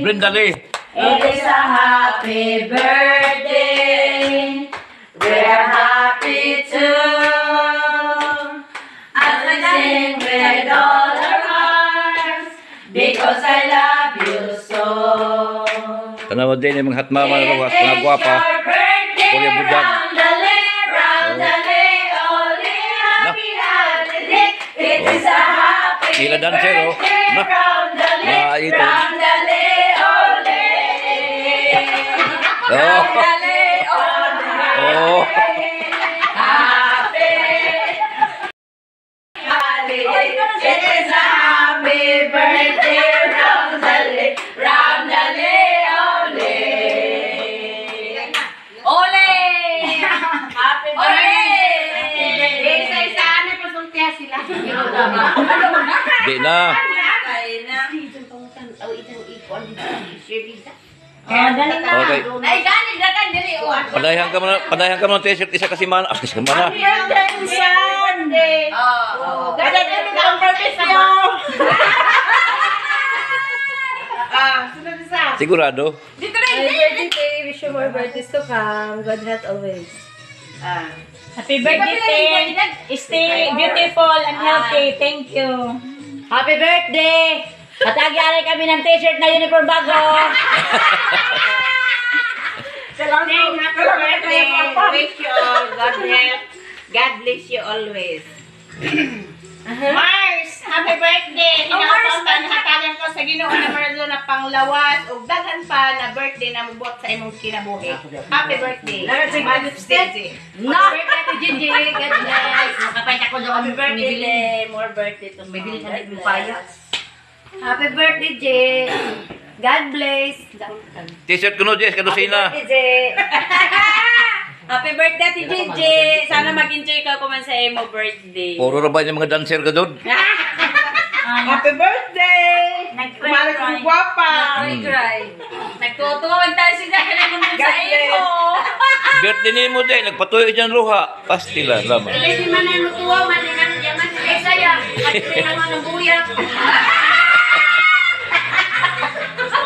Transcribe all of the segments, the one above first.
Brenda Lee. It is a happy birthday. We're happy too. As we sing with all our hearts, because I love you so. Tanaw din yung mga hatmama na mga gwapa. Kuya budag. It is a happy Sila dancer, oh. Na ito. Oh. Oh. It is a happy birthday, Roundale, Roundale, ole. Ole! Happy birthday! Isa-isaan na pasultiya sila. Di na. Okay. Ay, ganit na kan diri o. Padayan ka mo ng t-shirt isa kasi man. Kasi mana. Sunday. Oh. Ganit na ang purpose niyo. Sunod isa. Sigurado. Dito na birthday, wish you more birthdays to come. God health always. Happy birthday! Stay beautiful and healthy. Thank you. Happy birthday! Katagyaray kami ng t-shirt na uniform bago. Happy birthday. Wish you all God help. God bless you always. Mars, happy birthday. Hinakapuntan hatagan ko sa Ginoo na Marzo na panglawas ug daghan pa na birthday na mubot sa imong kinabuhi. Happy birthday. Happy birthday. Happy birthday, Gigi. God bless. Makapait ako doon. Happy birthday. More birthday to May bili ka na payas. Happy birthday, J. God bless. T-shirt ko no, Jess. Kadusina. Happy birthday, J. Happy birthday, TJJ. Sana mag-enjoy ka kuman sa imo birthday. Puro na ba yung mga dancer ka doon? Happy birthday! Kumalit kong guwapa. Cry. Nagtutuwag tayo sila kailangan sa imo. Birthday ni mo din. Nagpatuloy dyan luha. Pastila. Lama. Kasi man ay mutuwa, man ay nang yaman ay saya. At naman ang buyak.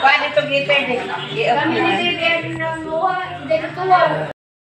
Paano ito gitar? Kami ni Bebe, ang buha, hindi natuwa.